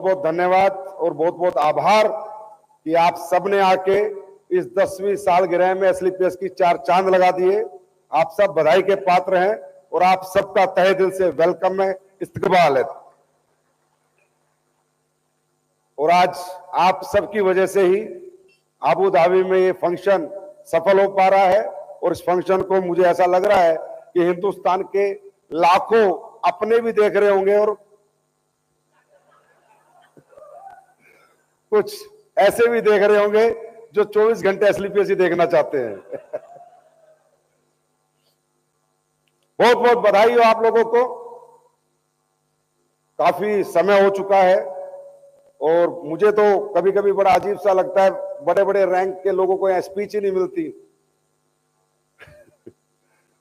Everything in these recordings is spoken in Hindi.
बहुत धन्यवाद और बहुत बहुत आभार कि आप सबने आके इस 10वीं सालगिरह में एसलीपीएस की 4 चांद लगा दिए। आप सब बधाई के पात्र हैं और आप सबका तहे दिल से वेलकम है, इस्तकबाल है। और आज आप सबकी वजह से ही अबू धाबी में ये फंक्शन सफल हो पा रहा है और इस फंक्शन को मुझे ऐसा लग रहा है कि हिंदुस्तान के लाखों अपने भी देख रहे होंगे और कुछ ऐसे भी देख रहे होंगे जो 24 घंटे एसलीपीएस ही देखना चाहते हैं। बहुत बहुत बधाई हो आप लोगों को। काफी समय हो चुका है और मुझे तो कभी कभी बड़ा अजीब सा लगता है, बड़े बड़े रैंक के लोगों को यहाँ स्पीच ही नहीं मिलती।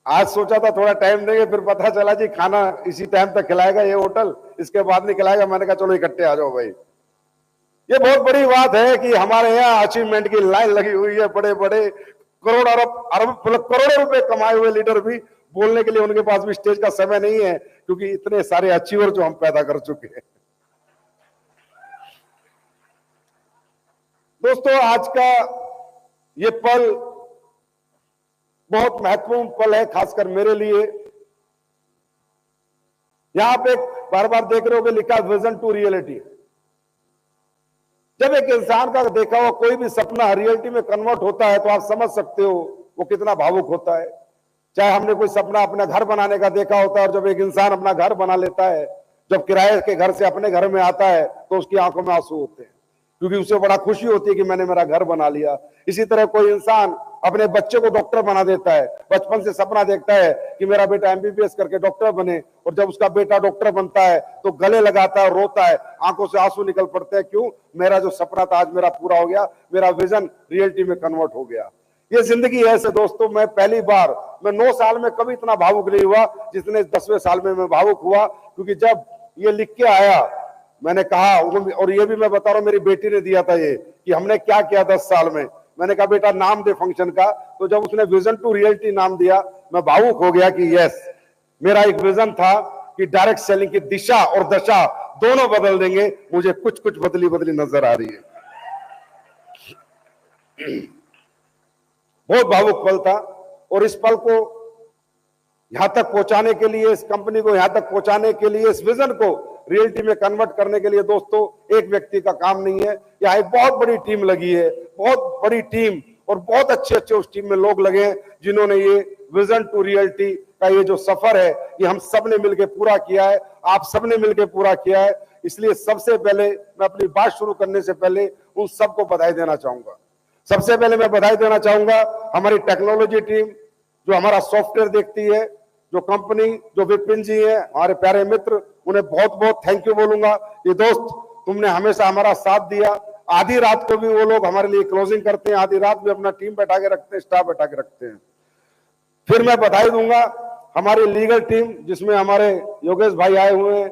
आज सोचा था थोड़ा टाइम देंगे, फिर पता चला जी खाना इसी टाइम तक खिलाएगा ये होटल, इसके बाद नहीं खिलाएगा। मैंने कहा चलो इकट्ठे आ जाओ भाई। ये बहुत बड़ी बात है कि हमारे यहाँ अचीवमेंट की लाइन लगी हुई है। बड़े बड़े करोड़ों रुपए कमाए हुए लीडर भी बोलने के लिए उनके पास भी स्टेज का समय नहीं है, क्योंकि इतने सारे अचीवर जो हम पैदा कर चुके हैं। दोस्तों, आज का ये पल बहुत महत्वपूर्ण पल है, खासकर मेरे लिए। यहां पे बार बार देख रहे हो कि लिखा विजन टू रियलिटी। जब एक इंसान का देखा हुआ कोई भी सपना रियलिटी में कन्वर्ट होता है तो आप समझ सकते हो वो कितना भावुक होता है। चाहे हमने कोई सपना अपना घर बनाने का देखा होता है और जब एक इंसान अपना घर बना लेता है, जब किराए के घर से अपने घर में आता है तो उसकी आंखों में आंसू होते हैं, क्योंकि उसे बड़ा खुशी होती है कि मैंने मेरा घर बना लिया। इसी तरह कोई इंसान अपने बच्चे को डॉक्टर बना देता है, बचपन से सपना देखता है कि मेरा बेटा एमबीबीएस करके डॉक्टर बने, और जब उसका बेटा डॉक्टर बनता है तो गले लगाता है, रोता है, आंखों से आंसू निकल पड़ते हैं। क्यों? मेरा जो सपना था आज मेरा पूरा हो गया, मेरा विजन रियलिटी में कन्वर्ट हो गया। ये जिंदगी है। ऐसे दोस्तों, मैं पहली बार, मैं 9 साल में कभी इतना भावुक नहीं हुआ जितने 10वें साल में मैं भावुक हुआ, क्योंकि जब ये लिख के आया मैंने कहा, और ये भी मैं बता रहा हूं, मेरी बेटी ने दिया था ये कि हमने क्या किया 10 साल में। मैंने कहा बेटा नाम दे फंक्शन का, तो जब उसने विजन टू रियलिटी नाम दिया मैं भावुक हो गया कि यस, मेरा एक विजन था कि डायरेक्ट सेलिंग की दिशा और दशा दोनों बदल देंगे। मुझे कुछ कुछ बदली बदली नजर आ रही है। बहुत भावुक पल था और इस पल को यहां तक पहुंचाने के लिए, इस कंपनी को यहां तक पहुंचाने के लिए, इस विजन को रियलिटी में कन्वर्ट करने के लिए दोस्तों एक व्यक्ति का काम नहीं है, यहाँ एक बहुत बड़ी टीम लगी है, बहुत बड़ी टीम, और बहुत अच्छे अच्छे उस टीम में लोग लगे हैं जिन्होंने ये विजन टू रियलिटी का ये जो सफर है ये हम सब ने मिलकर पूरा किया है, आप सबने मिलकर पूरा किया है। इसलिए सबसे पहले मैं अपनी बात शुरू करने से पहले उन सबको बधाई देना चाहूंगा। सबसे पहले मैं बधाई देना चाहूंगा हमारी टेक्नोलॉजी टीम जो हमारा सॉफ्टवेयर देखती है, जो कंपनी, जो विपिन जी है हमारे प्यारे मित्र, उन्हें बहुत बहुत थैंक यू बोलूंगा। ये दोस्त तुमने हमेशा हमारा साथ दिया। आधी रात को भी वो लोग हमारे लिए क्लोजिंग करते हैं, आधी रात भी अपना टीम बैठा के रखते हैं, स्टाफ बैठा के रखते हैं। फिर मैं बधाई दूंगा हमारी लीगल टीम जिसमें हमारे योगेश भाई आए हुए हैं।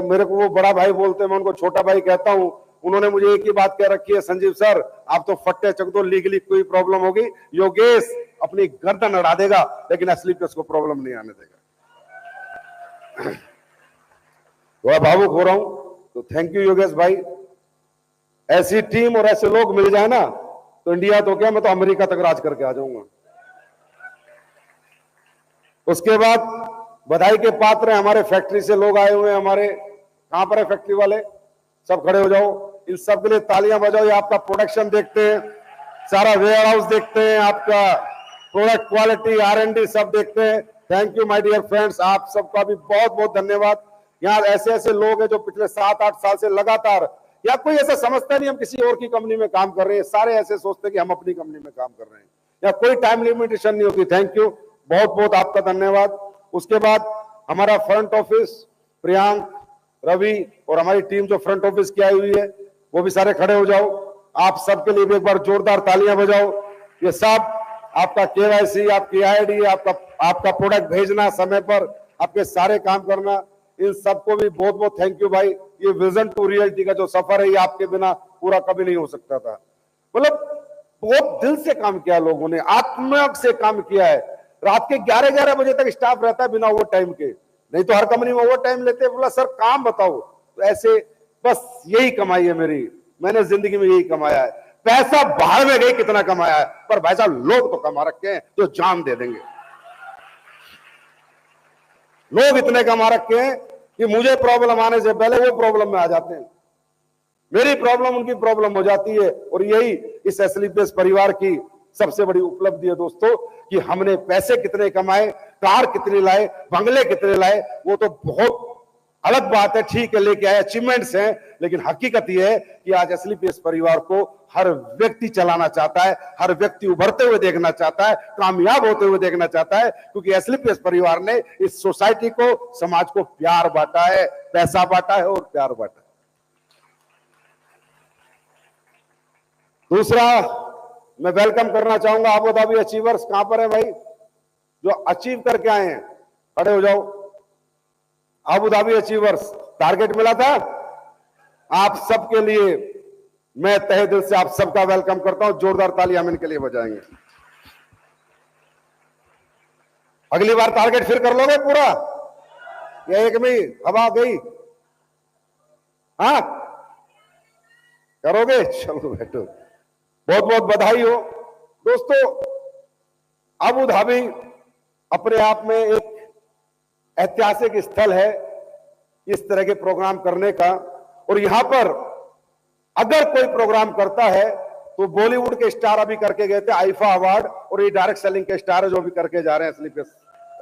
मेरे को वो बड़ा भाई बोलते हैं, मैं उनको छोटा भाई कहता हूं। उन्होंने मुझे एक ही बात कह रखी है, संजीव सर आप तो फट्टे चक दो, लीगली कोई प्रॉब्लम होगी योगेश अपनी गर्दन अड़ा देगा लेकिन एसलीपीएस को प्रॉब्लम नहीं आने देगा। थोड़ा भावुक हो रहा हूं तो थैंक यू योगेश भाई। ऐसी टीम और ऐसे लोग मिल जाए ना तो इंडिया तो क्या, मैं तो अमेरिका तक राज करके आ जाऊंगा। उसके बाद बधाई के पात्र हैं हमारे फैक्ट्री से लोग आए हुए हैं। हमारे कहां पर है फैक्ट्री वाले, सब खड़े हो जाओ, इन सब के लिए तालियां बजाओ। ये आपका प्रोडक्शन देखते हैं, सारा वेयर हाउस देखते हैं, आपका प्रोडक्ट क्वालिटी, R&D सब देखते हैं। Thank you my dear friends, आप सबका भी बहुत बहुत धन्यवाद। यहाँ ऐसे ऐसे लोग हैं जो पिछले 7-8 साल से लगातार, या कोई ऐसा समझता नहीं हम किसी और की कंपनी में काम कर रहे हैं, सारे ऐसे सोचते कि हम अपनी कंपनी में काम कर रहे हैं, या कोई टाइम लिमिटेशन नहीं होती। थैंक यू, बहुत बहुत आपका धन्यवाद। उसके बाद हमारा फ्रंट ऑफिस, प्रियांक, रवि और हमारी टीम जो फ्रंट ऑफिस की आई हुई है वो भी सारे खड़े हो जाओ। आप सबके लिए भी एक बार जोरदार तालियां बजाओ। ये सब आपका KYC, आपकी ID, आपका प्रोडक्ट भेजना समय पर, आपके सारे काम करना, इन सबको भी बहुत बहुत थैंक यू भाई। ये विजन टू रियलिटी का जो सफर है ये आपके बिना पूरा कभी नहीं हो सकता था। मतलब बहुत दिल से काम किया लोगों ने, आत्मा से काम किया है। रात के 11-11 बजे तक स्टाफ रहता है बिना ओवर टाइम के, नहीं तो हर कंपनी में ओवर टाइम लेते हैं। बोला सर काम बताओ, तो ऐसे बस यही कमाई है मेरी, मैंने जिंदगी में यही कमाया है। पैसा बाहर में गई कितना कमाया है, पर भाई साहब लोग तो कमा रखे हैं जो जान दे देंगे। लोग इतने कमा रखे हैं कि मुझे प्रॉब्लम आने से पहले वो प्रॉब्लम में आ जाते हैं, मेरी प्रॉब्लम उनकी प्रॉब्लम हो जाती है। और यही इस एसलीपीएस परिवार की सबसे बड़ी उपलब्धि है दोस्तों, कि हमने पैसे कितने कमाए, कार कितनी लाए, बंगले कितने लाए, वो तो बहुत अलग बात है, ठीक है, लेके आए, अचीवमेंट्स हैं। लेकिन हकीकत यह है कि आज एसलीपीएस परिवार को हर व्यक्ति चलाना चाहता है, हर व्यक्ति उभरते हुए देखना चाहता है, कामयाब होते हुए देखना चाहता है, क्योंकि एसलीपीएस परिवार ने इस सोसाइटी को, समाज को प्यार बांटा है, पैसा बांटा है और प्यार बांटा है। दूसरा, मैं वेलकम करना चाहूंगा आबू धाबी अचीवर्स। कहां पर है भाई जो अचीव करके आए हैं, खड़े हो जाओ। आबू धाबी अचीवर्स, टारगेट मिला था आप सबके लिए, मैं तहे दिल से आप सबका वेलकम करता हूं। जोरदार तालियां हम इनके लिए बजाएंगे। अगली बार टारगेट फिर कर लोगे पूरा, या एक में हवा गई? हाँ करोगे, चलो बैठो, बहुत बहुत बधाई हो दोस्तों। आबू धाबी अपने आप में एक ऐतिहासिक स्थल है इस तरह के प्रोग्राम करने का। और यहां पर अगर कोई प्रोग्राम करता है तो बॉलीवुड के स्टार अभी करके गए थे आईफा अवार्ड, और ये डायरेक्ट सेलिंग के स्टार है जो भी करके जा रहे हैं एसलीपीएस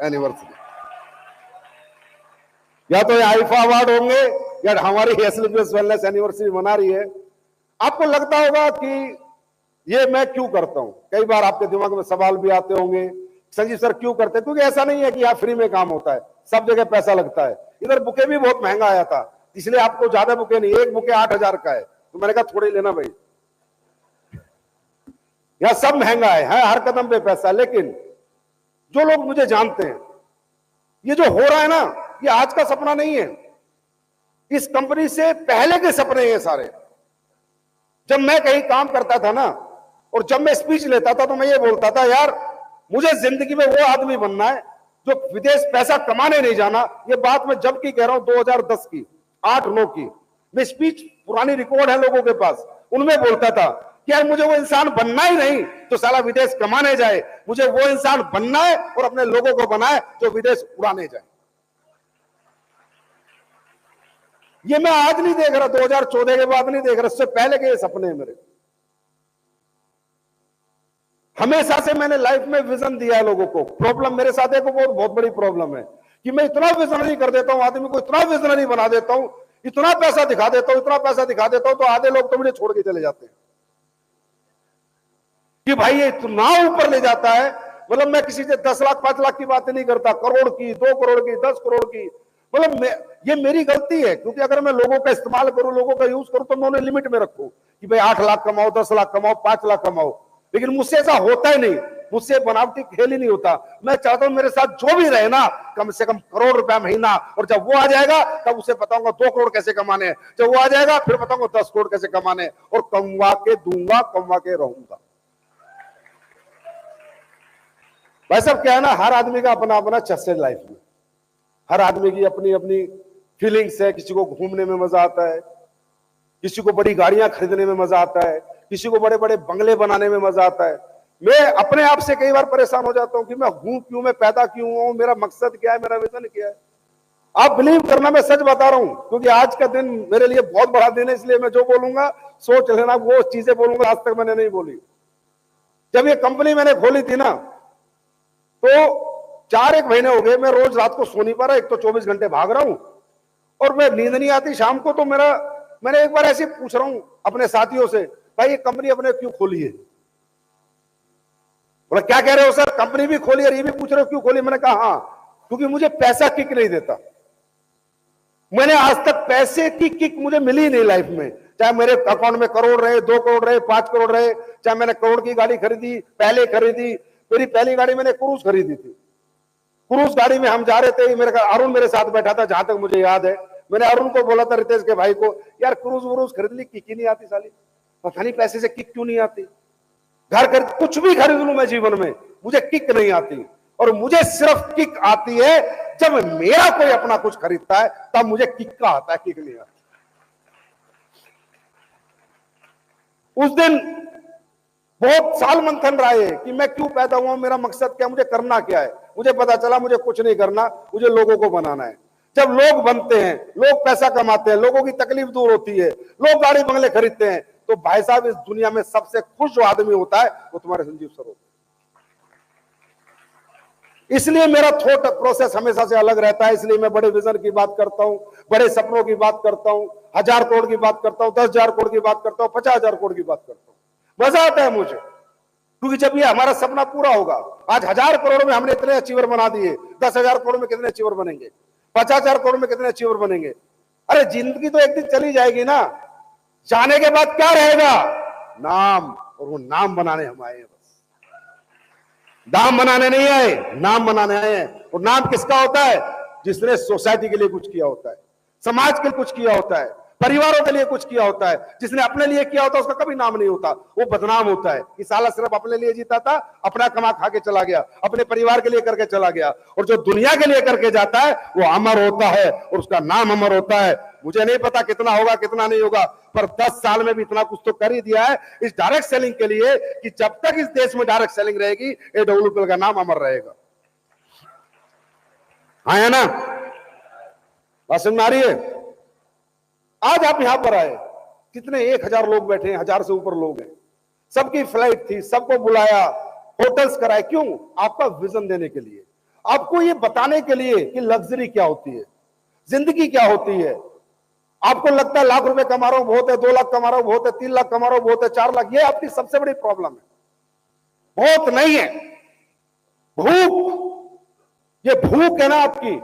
एनिवर्सरी। या तो ये आईफा अवार्ड होंगे या हमारी एसलीपीएस वेलनेस एनिवर्सरी मना रही है। आपको लगता होगा कि ये मैं क्यों करता हूं, कई बार आपके दिमाग में सवाल भी आते होंगे, संजीव सर क्यों करते हैं? क्योंकि ऐसा नहीं है कि यहाँ फ्री में काम होता है, सब जगह पैसा लगता है। इधर बुके भी बहुत महंगा आया था, इसलिए आपको ज्यादा बुके नहीं, एक बुके 8,000 का है, तो मैंने कहा थोड़ी लेना भाई, यह सब महंगा है, हर कदम पे पैसा। लेकिन जो लोग मुझे जानते हैं, ये जो हो रहा है ना, ये आज का सपना नहीं है, इस कंपनी से पहले के सपने हैं सारे। जब मैं कहीं काम करता था ना, और जब मैं स्पीच लेता था, तो मैं ये बोलता था, यार मुझे जिंदगी में वो आदमी बनना है जो विदेश पैसा कमाने नहीं जाना। ये बात मैं जब की कह रहा हूं, 2010 की, 8-9 की। मैं स्पीच, पुरानी रिकॉर्ड है लोगों के पास, उनमें बोलता था कि यार मुझे वो इंसान बनना ही नहीं तो साला विदेश कमाने जाए, मुझे वो इंसान बनना है और अपने लोगों को बनाए जो विदेश उड़ाने जाए। ये मैं आज नहीं देख रहा, 2014 के बाद नहीं देख रहा, इससे पहले के ये सपने हैं मेरे। हमेशा से मैंने लाइफ में विजन दिया है लोगों को। प्रॉब्लम मेरे साथ एक बहुत बड़ी प्रॉब्लम है कि मैं इतना विजनरी कर देता हूं, आदमी को इतना विजनरी बना देता हूं, इतना पैसा दिखा देता हूं, इतना पैसा दिखा देता हूं, तो आधे लोग तो मुझे छोड़ के चले जाते हैं कि भाई ये इतना ऊपर ले जाता है। मतलब मैं किसी से 10 लाख 5 लाख की बातें नहीं करता, करोड़ की, 2 करोड़ की, 10 करोड़ की। मतलब ये मेरी गलती है, क्योंकि अगर मैं लोगों का इस्तेमाल करूं, लोगों का यूज करूं, तो मैं उन्हें लिमिट में रखूं कि भाई 8 लाख कमाओ, 10 लाख कमाओ, 5 लाख कमाओ। लेकिन मुझसे ऐसा होता ही नहीं, मुझसे बनावटी खेल ही नहीं होता। मैं चाहता हूं मेरे साथ जो भी रहे ना, कम से कम करोड़ रुपया महीना, और जब वो आ जाएगा तब उसे बताऊंगा 2 करोड़ कैसे कमाने हैं, जब वो आ जाएगा फिर बताऊंगा 10 करोड़ कैसे कमाने हैं, और कमवा के दूंगा, कमवा के रहूंगा। भाई साहब क्या है ना, हर आदमी का अपना अपना चस्से लाइफ में, हर आदमी की अपनी अपनी फीलिंग्स है। किसी को घूमने में मजा आता है, किसी को बड़ी गाड़ियां खरीदने में मजा आता है, किसी को बड़े बड़े बंगले बनाने में मजा आता है। मैं अपने आप से कई बार परेशान हो जाता हूं कि मैं हूं क्यों, मैं पैदा क्यों हूं, मेरा मकसद क्या है, मेरा विजन क्या है। आप बिलीव करना, मैं सच बता रहा हूं, क्योंकि आज का दिन मेरे लिए बहुत बड़ा दिन है, इसलिए मैं जो बोलूंगा सोच लेना, वो चीजें बोलूंगा आज तक मैंने नहीं बोली। जब ये कंपनी मैंने खोली थी ना, तो 4-1 महीने हो गए मैं रोज रात को सो नहीं पा रहा। एक तो 24 घंटे भाग रहा हूं और मैं नींद नहीं आती शाम को। तो मैंने एक बार ऐसे पूछ रहा हूं अपने साथियों से, भाई ये कंपनी अपने क्यों खोली है? बोला क्या कह रहे हो सर, कंपनी भी खोली और ये भी पूछ रहे हो क्यों खोली? मैंने कहा हाँ, क्योंकि मुझे पैसा किक नहीं देता। मैंने आज तक पैसे की किक मुझे मिली नहीं लाइफ में, चाहे मेरे अकाउंट में करोड़ रहे, 2 करोड़ रहे, 5 करोड़ रहे, चाहे मैंने करोड़ की गाड़ी खरीदी, पहले खरीदी। मेरी पहली गाड़ी मैंने क्रूज खरीदी थी। क्रूज गाड़ी में हम जा रहे थे, मेरे अरुण मेरे साथ बैठा था, जहां तक मुझे याद है। मैंने अरुण को बोला था, रितेश के भाई को, यार क्रूज व्रूज खरीद ली, किक ही नहीं आती साली, पता नहीं पैसे से किक क्यों नहीं आती। घर खरीद, कुछ भी खरीद लूं मैं जीवन में, मुझे किक नहीं आती। और मुझे सिर्फ किक आती है जब मेरा कोई अपना कुछ खरीदता है, तब मुझे किक का आता है, किक नहीं आता। उस दिन बहुत साल मंथन रहा है कि मैं क्यों पैदा हुआ, मेरा मकसद क्या, मुझे करना क्या है। मुझे पता चला मुझे कुछ नहीं करना, मुझे लोगों को बनाना है। जब लोग बनते हैं, लोग पैसा कमाते हैं, लोगों की तकलीफ दूर होती है, लोग गाड़ी बंगले खरीदते हैं, तो भाई साहब इस दुनिया में सबसे खुश जो आदमी होता है वो तुम्हारे संजीव सर होते हैं। इसलिए मेरा थॉट प्रोसेस हमेशा से अलग रहता है। इसलिए मैं बड़े विजन की बात करता हूं, बड़े सपनों की बात करता हूं, 1000 करोड़ की बात करता हूं, 10,000 करोड़ की बात करता हूं, 50,000 करोड़ की बात करता हूं। मजा आता है मुझे, क्योंकि जब ये हमारा सपना पूरा होगा, आज 1000 करोड़ में हमने इतने अचीवर बना दिए, 10,000 करोड़ में कितने अचीवर बनेंगे, 50,000 करोड़ में कितने अचीवर बनेंगे। अरे जिंदगी तो एक दिन चली जाएगी ना, जाने के बाद क्या रहेगा, नाम, और वो नाम बनाने हम आए हैं। नाम बनाने नहीं आए, नाम बनाने आए हैं। और नाम किसका होता है, जिसने सोसाइटी के लिए कुछ किया होता है, समाज के लिए कुछ किया होता है, परिवारों के लिए कुछ किया होता है। जिसने अपने लिए किया होता है उसका कभी नाम नहीं होता, वो बदनाम होता है कि साला सिर्फ अपने लिए जीता था, अपना कमा खा के चला गया, अपने परिवार के लिए करके चला गया। और जो दुनिया के लिए करके जाता है वो अमर होता है और उसका नाम अमर होता है। मुझे नहीं पता कितना होगा कितना नहीं होगा, पर 10 साल में भी इतना कुछ तो कर ही दिया है इस डायरेक्ट सेलिंग के लिए कि जब तक इस देश में डायरेक्ट सेलिंग रहेगी AWPL का नाम अमर रहेगा। हाँ है ना, बात समझ में आ रही है। आज आप यहां पर आए, कितने 1000 लोग बैठे हैं, 1000 से ऊपर लोग हैं, सबकी फ्लाइट थी, सबको बुलाया, होटल्स कराए, क्यों, आपका विजन देने के लिए, आपको ये बताने के लिए कि लग्जरी क्या होती है, जिंदगी क्या होती है। आपको लगता है लाख रुपए कमा रहा हूं बहुत है, 2 लाख कमा रहा हूं बहुत है, 3 लाख कमा रहा हूं बहुत है, 4 लाख, ये आपकी सबसे बड़ी प्रॉब्लम है। बहुत नहीं है, भूख, ये भूख है ना आपकी,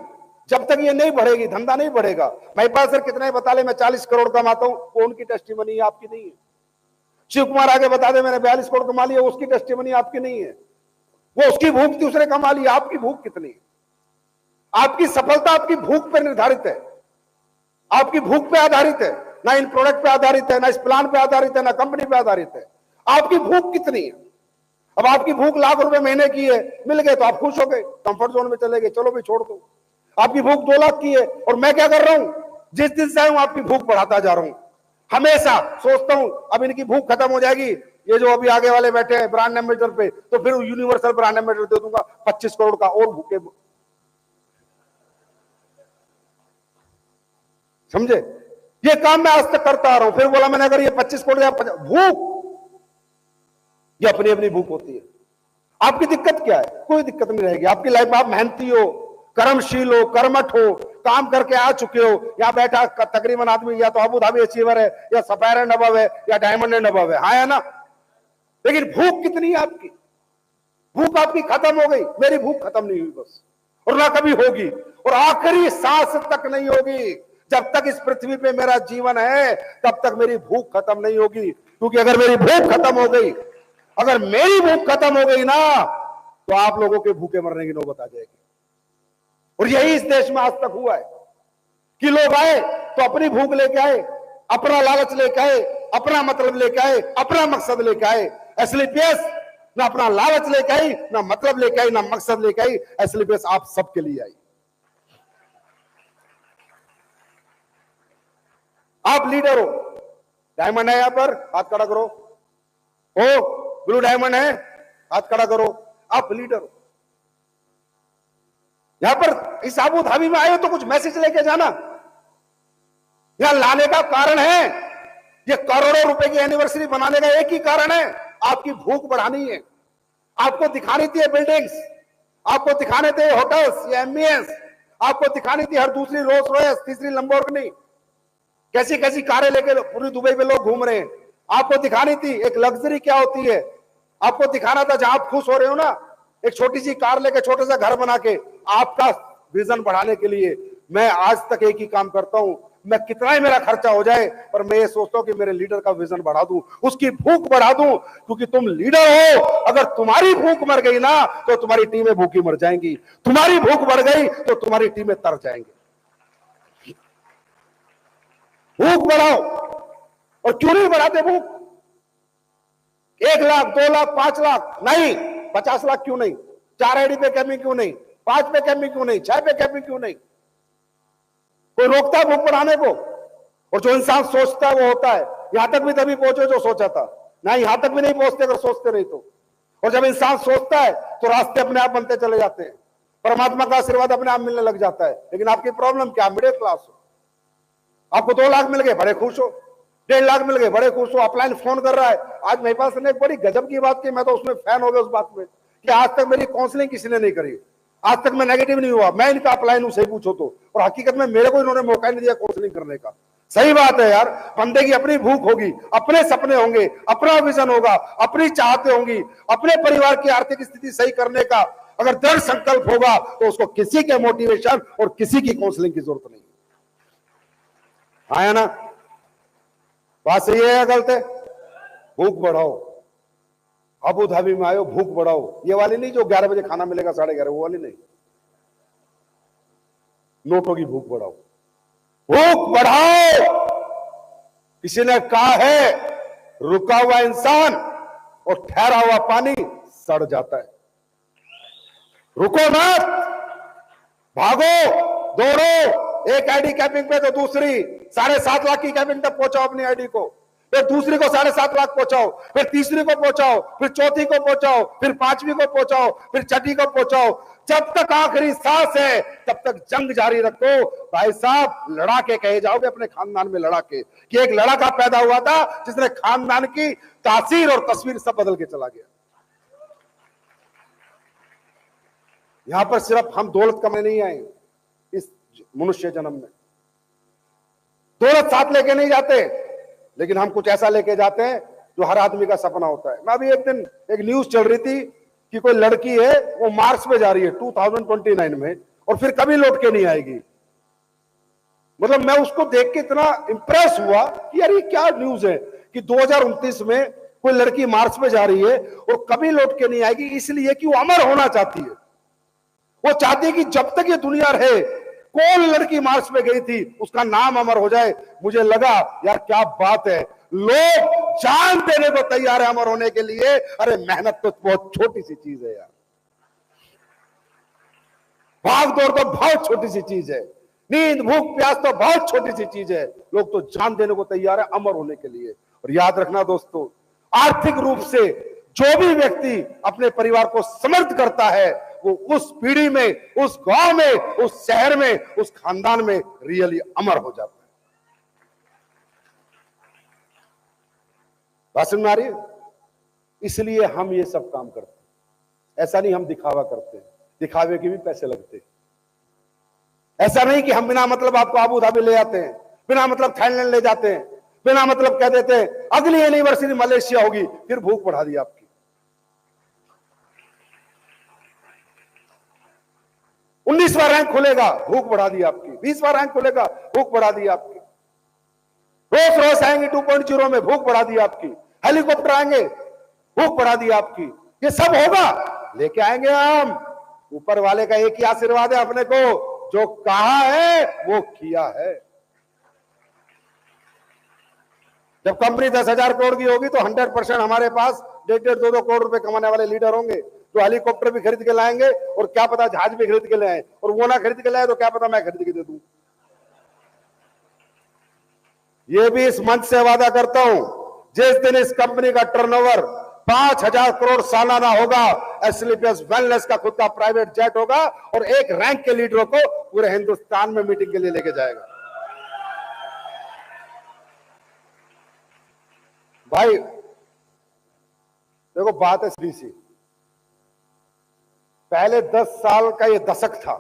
जब तक ये नहीं बढ़ेगी धंधा नहीं बढ़ेगा। मेरे पास सर कितने बता ले मैं 40 करोड़ कमाता हूं, वो उनकी टेस्टिमनी है, आपकी नहीं है। शिव कुमार आगे बता दे मैंने 42 करोड़ कमा लिया, उसकी टेस्टिमनी आपकी नहीं है। वो उसकी भूख थी, उसने कमा लिया, आपकी भूख कितनी है। आपकी सफलता आपकी भूख पर निर्धारित है, आपकी भूख पे आधारित है, ना इन प्रोडक्ट पे आधारित है, ना इस प्लान पे आधारित है, ना कंपनी पे आधारित है। आपकी भूख कितनी है। अब आपकी भूख लाख रुपए महीने की है, मिल गए तो आप खुश हो गए, कंफर्ट जोन में चले गए, चलो भी छोड़ दो। आपकी भूख 2 लाख की है और मैं क्या कर रहा हूं, जिस दिन से आऊं आपकी भूख बढ़ाता जा रहा हूं। हमेशा सोचता हूं अब इनकी भूख खत्म हो जाएगी, ये जो अभी आगे वाले बैठे हैं ब्रांड एम्बेसडर पे, तो फिर यूनिवर्सल ब्रांड एम्बेसडर दे दूंगा 25 करोड़ का, और भूखे, समझे। ये काम मैं आज तक करता आ रहा हूं। फिर बोला मैंने अगर ये 25 करोड़ या भूख, ये अपनी अपनी भूख होती है। आपकी दिक्कत क्या है, कोई दिक्कत नहीं रहेगी आपकी लाइफ में। आप मेहनती हो, कर्मशील हो, कर्मठ हो, काम करके आ चुके हो। यहां बैठा तकरीबन आदमी या तो अबू धाबी अचीवर है, या सफायर एंड अबव है, या डायमंड एंड अबव है, हाँ है ना। लेकिन भूख कितनी है आपकी, भूख आपकी खत्म हो गई। मेरी भूख खत्म नहीं हुई बस, और ना कभी होगी, और आखिरी सांस तक नहीं होगी। जब तक इस पृथ्वी पे मेरा जीवन है तब तक मेरी भूख खत्म नहीं होगी। क्योंकि अगर मेरी भूख खत्म हो गई, अगर मेरी भूख खत्म हो गई ना, तो आप लोगों के भूखे मरने की नौबत आ जाएगी। और यही इस देश में आज तक हुआ है कि लोग आए तो अपनी भूख लेके आए, अपना लालच लेके आए, अपना मतलब लेके आए, अपना मकसद लेके आए। एसएलपीएस ना अपना लालच लेके आई, ना मतलब लेके आई, ना मकसद लेके आई। एसएलपीएस आप सबके लिए आई। आप लीडर हो, डायमंड है यहां पर, हाथ खड़ा करो। ओ ब्लू डायमंड है, हाथ खड़ा करो। आप लीडर हो, यहां पर इस अबू धाबी में आए हो तो कुछ मैसेज लेके जाना। यहां लाने का कारण है, ये करोड़ों रुपए की एनिवर्सरी बनाने का एक ही कारण है, आपकी भूख बढ़ानी है। आपको दिखानी थी बिल्डिंग्स, आपको दिखाने थे होटल्स, ये एमबीएस, आपको दिखानी थी हर दूसरी रोल्स रॉयस, तीसरी लंबोर्गिनी, कैसी कैसी कारें लेके पूरी दुबई में लोग घूम रहे हैं। आपको दिखानी थी एक लग्जरी क्या होती है। आपको दिखाना था जहां आप खुश हो रहे हो ना, एक छोटी सी कार लेके, छोटा सा घर बना के। आपका विजन बढ़ाने के लिए मैं आज तक एक ही काम करता हूं, मैं कितना ही मेरा खर्चा हो जाए, पर मैं ये सोचता हूं कि मेरे लीडर का विजन बढ़ा दूं, उसकी भूख बढ़ा दूं। क्योंकि तुम लीडर हो, अगर तुम्हारी भूख मर गई ना तो तुम्हारी टीमें भूखी मर जाएंगी, तुम्हारी भूख बढ़ गई तो तुम्हारी टीमें तर जाएंगी। भूख बढ़ाओ। और क्यों नहीं बढ़ाते भूख, 1 लाख 2 लाख 5 लाख नहीं, 50 लाख क्यों नहीं, 4 आईडी पे कैंपिंग क्यों नहीं, 5 पे कैंपिंग क्यों नहीं, 6 पे कैंपिंग क्यों नहीं। कोई रोकता है भूख बढ़ाने को। और जो इंसान सोचता है वो होता है। यहां तक भी तभी पहुंचे जो सोचा था। ना यहां तक भी नहीं पहुंचते अगर सोचते नहीं तो। और जब इंसान सोचता है तो रास्ते अपने आप बनते चले जाते हैं, परमात्मा का आशीर्वाद अपने आप मिलने लग जाता है। लेकिन आपकी प्रॉब्लम क्या, मिडिल क्लास हो, आपको 2 लाख मिल गए बड़े खुश हो, 1.5 लाख मिल गए बड़े खुश हो, अपलाइन फोन कर रहा है। आज मेरे पास ने एक बड़ी गजब की बात की, मैं तो उसमें फैन हो गया उस बात में, कि आज तक मेरी काउंसलिंग किसी ने नहीं करी, आज तक मैं नेगेटिव नहीं हुआ, मैं इनका अपलाइन हूं, सही पूछो तो। और हकीकत में मेरे को इन्होंने मौका नहीं दिया काउंसलिंग करने का। सही बात है यार, बंदे की अपनी भूख होगी, अपने सपने होंगे, अपना विजन होगा, अपनी चाहते होंगी, अपने परिवार की आर्थिक स्थिति सही करने का अगर दृढ़ संकल्प होगा तो उसको किसी के मोटिवेशन और किसी की काउंसलिंग की जरूरत नहीं। आया ना बात, सही है या गलत है? भूख बढ़ाओ, अबू धाबी में आयो भूख बढ़ाओ, ये वाली नहीं जो 11 बजे खाना मिलेगा 11:30, वो वाली नहीं, नोटों की भूख बढ़ाओ, भूख बढ़ाओ। किसी ने कहा है रुका हुआ इंसान और ठहरा हुआ पानी सड़ जाता है। रुको मत, भागो, दौड़ो, एक आईडी कैपिंग पे तो दूसरी 7.5 लाख की कैपिंग तक पहुंचाओ अपनी आईडी को, फिर दूसरी को 7.5 लाख पहुंचाओ, फिर तीसरी को पहुंचाओ, फिर चौथी को पहुंचाओ, फिर 5वीं को पहुंचाओ, फिर छठी को पहुंचाओ। जब तक आखिरी सांस है तब तक जंग जारी रखो भाई साहब। लड़ा के कहे जाओगे अपने खानदान में, लड़ा के कि एक लड़का पैदा हुआ था जिसने खानदान की तासीर और तस्वीर सब बदल के चला गया। यहां पर सिर्फ हम दौलत कमाने नहीं आए इस मनुष्य जन्म में, दौलत साथ लेके नहीं जाते, लेकिन हम कुछ ऐसा लेके जाते हैं जो हर आदमी का सपना होता है। मैं अभी एक दिन एक न्यूज चल रही थी कि कोई लड़की है वो मार्स पे जा रही है 2029 में और फिर कभी लौट के नहीं आएगी। मतलब मैं उसको देख के इतना इंप्रेस हुआ कि यार ये क्या न्यूज है कि 2029 में कोई लड़की मार्स पे जा रही है और कभी लौट के नहीं आएगी, इसलिए कि वो अमर होना चाहती है। वो चाहती है कि जब तक ये दुनिया रहे, कौन लड़की मार्स पे गई थी उसका नाम अमर हो जाए। मुझे लगा यार क्या बात है, लोग जान देने को तैयार है अमर होने के लिए। अरे मेहनत तो बहुत छोटी सी चीज है यार, भाग दौड़ तो बहुत छोटी सी चीज है, नींद भूख प्यास तो बहुत छोटी सी चीज है, लोग तो जान देने को तैयार है अमर होने के लिए। और याद रखना दोस्तों, आर्थिक रूप से जो भी व्यक्ति अपने परिवार को समर्थ करता है वो उस पीढ़ी में, उस गांव में, उस शहर में, उस खानदान में रियली अमर हो जाता है। बात समझ में आ रही है? इसलिए हम ये सब काम करते हैं। ऐसा नहीं हम दिखावा करते हैं, दिखावे के भी पैसे लगते हैं। ऐसा नहीं कि हम बिना मतलब आपको अबू धाबी ले जाते हैं, बिना मतलब थाईलैंड ले जाते हैं, बिना मतलब कह देते हैं अगली एनिवर्सरी मलेशिया होगी, फिर भूख बढ़ा दी आपकी। 19वां रैंक खुलेगा, भूख बढ़ा दी आपकी। 20वां रैंक खुलेगा, भूख बढ़ा दी आपकी। रोज रोज आएंगे 2.0 में, भूख बढ़ा दी आपकी। हेलीकॉप्टर आएंगे, भूख बढ़ा दी आपकी। ये सब होगा, लेके आएंगे हम। ऊपर वाले का एक ही आशीर्वाद है अपने को, जो कहा है वो किया है। जब कंपनी 10,000 करोड़ की होगी तो 100% हमारे पास 1.5 2 करोड़ रुपए कमाने वाले लीडर होंगे, जो हेलीकॉप्टर भी खरीद के लाएंगे और क्या पता जहाज भी खरीद के ले आए, और वो ना खरीद के लाए तो क्या पता मैं खरीद के दे दूं। ये भी इस मंच से वादा करता हूं, जिस दिन इस कंपनी का टर्नओवर 5,000 करोड़ सालाना होगा, एस्क्लेपियस वेलनेस का खुद का प्राइवेट जेट होगा और एक रैंक के लीडरों को पूरे हिंदुस्तान में मीटिंग के लिए लेके जाएगा। भाई देखो बात है सीधी सी, पहले 10 साल का ये दशक था,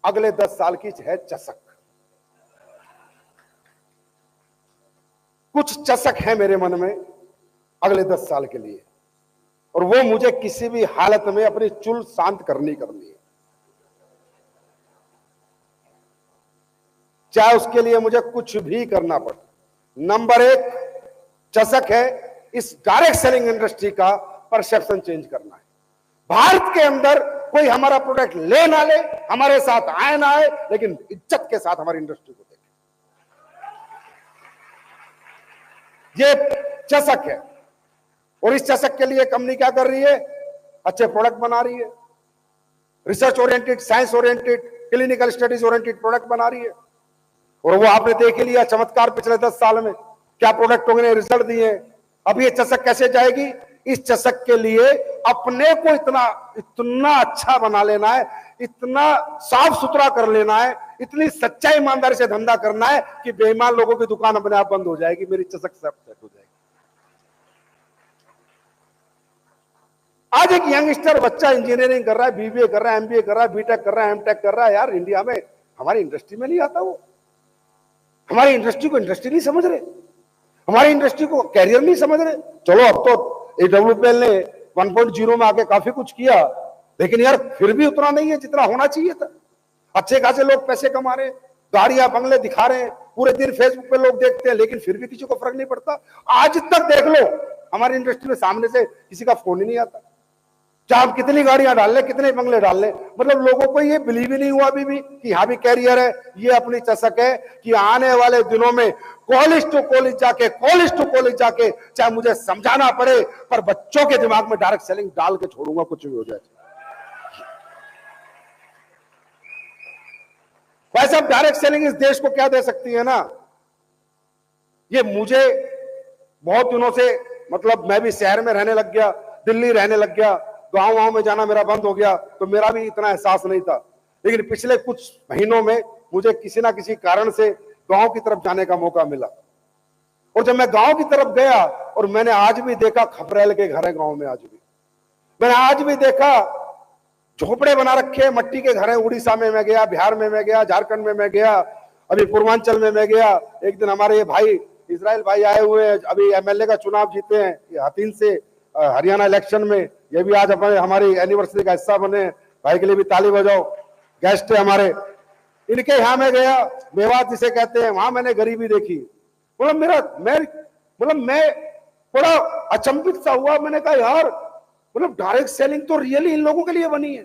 अगले 10 साल की है चसक। कुछ चसक है मेरे मन में अगले 10 साल के लिए, और वो मुझे किसी भी हालत में अपनी चुल शांत करनी है, चाहे उसके लिए मुझे कुछ भी करना पड़े। नंबर 1 चसक है इस डायरेक्ट सेलिंग इंडस्ट्री का परसेप्शन चेंज करना है। भारत के अंदर कोई हमारा प्रोडक्ट ले ना ले, हमारे साथ आए ना आए, लेकिन इज्जत के साथ हमारी इंडस्ट्री को देखे, ये चसक है। और इस चसक के लिए कंपनी क्या कर रही है? अच्छे प्रोडक्ट बना रही है, research oriented, science oriented, clinical studies oriented product बना रही है। और वो आपने देख लिया चमत्कार पिछले 10 साल में, क्या प्रोडक्टों ने रिजल्ट दिए। अब ये चषक कैसे जाएगी? इस चषक के लिए अपने को इतना इतना अच्छा बना लेना है, इतना साफ सुथरा कर लेना है, इतनी सच्चाई ईमानदारी से धंधा करना है कि बेईमान लोगों की दुकान अपने आप बंद हो जाएगी, मेरी चषक सब सेट हो जाएगी। आज एक यंगस्टर बच्चा इंजीनियरिंग कर रहा है, बीबीए कर रहा है, एमबीए कर रहा है, बीटेक कर रहा है, एमटेक कर रहा है। यार इंडिया में हमारी इंडस्ट्री में नहीं आता, वो हमारी इंडस्ट्री को इंडस्ट्री नहीं समझ रहे, हमारी इंडस्ट्री को कैरियर नहीं समझ रहे। चलो अब तो AWPL ने 1.0 में आके काफी कुछ किया, लेकिन यार फिर भी उतना नहीं है जितना होना चाहिए था। अच्छे खासे लोग पैसे कमा रहे हैं, गाड़ियां बंगले दिखा रहे हैं, पूरे दिन फेसबुक पे लोग देखते हैं, लेकिन फिर भी किसी को फर्क नहीं पड़ता। आज तक देख लो हमारी इंडस्ट्री में सामने से किसी का फोन ही नहीं आता, चाहे हम कितनी गाड़ियां डाल ले, कितने बंगले डाल ले, मतलब लोगों को ये बिलीव ही नहीं हुआ अभी भी कि यहाँ भी कैरियर है। ये अपनी चषक है कि आने वाले दिनों में कॉलेज टू कॉलेज जाके चाहे मुझे समझाना पड़े, पर बच्चों के दिमाग में डायरेक्ट सेलिंग डाल के छोड़ूंगा, कुछ भी हो जाए। वैसे अब डायरेक्ट सेलिंग इस देश को क्या दे सकती है ना, ये मुझे बहुत दिनों से, मतलब मैं भी शहर में रहने लग गया, दिल्ली रहने लग गया, गांव में जाना मेरा बंद हो गया, तो मेरा भी इतना एहसास नहीं था। लेकिन पिछले कुछ महीनों में मुझे किसी ना किसी कारण से गांव की तरफ जाने का मौका मिला, और जब मैं गांव की तरफ गया, और मैंने आज भी देखा खपरेल के घर है गांव में, आज भी मैंने आज भी देखा झोपड़े बना रखे, मट्टी के घर है। उड़ीसा में मैं गया, बिहार में मैं गया, झारखंड में मैं गया, अभी पूर्वांचल में मैं गया। एक दिन हमारे ये भाई इजराइल भाई आए हुए हैं, अभी MLA का चुनाव जीते हैं हतीन से हरियाणा इलेक्शन में, ये भी आज हमारी एनिवर्सरी का हिस्सा बने। भाई के लिए भी ताली बजाओ, गेस्ट है हमारे। इनके यहाँ में गया, मेवात जिसे कहते हैं, वहां मैंने गरीबी देखी। मैं बड़ा अचंभित सा हुआ। मैंने कहा यार, मतलब डायरेक्ट सेलिंग तो रियली इन लोगों के लिए बनी है।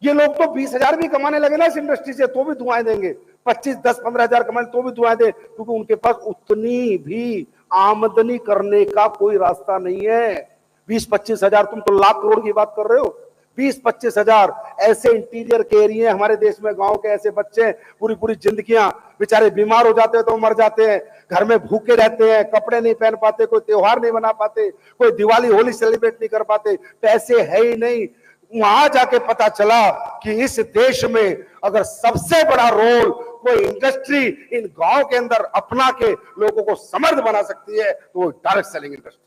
ये लोग तो 20,000 भी कमाने लगे ना इस इंडस्ट्री से, तो भी दुआएं देंगे। 25, 10, 15,000 कमाने तो भी दुआएं दे, क्योंकि उनके पास उतनी भी आमदनी करने का कोई रास्ता नहीं है। 20-25 हजार, तुम तो लाख करोड़ की बात कर रहे हो। 20-25 हजार ऐसे इंटीरियर के एरिया हमारे देश में, गांव के ऐसे बच्चे पूरी पूरी जिंदगियां बेचारे बीमार हो जाते हैं तो मर जाते हैं, घर में भूखे रहते हैं, कपड़े नहीं पहन पाते, कोई त्योहार नहीं मना पाते, कोई दिवाली होली सेलिब्रेट नहीं कर पाते, पैसे है ही नहीं। वहां जाके पता चला कि इस देश में अगर सबसे बड़ा रोल कोई इंडस्ट्री इन गांव के अंदर अपना के लोगों को समर्थ बना सकती है, तो वो डायरेक्ट सेलिंग इंडस्ट्री।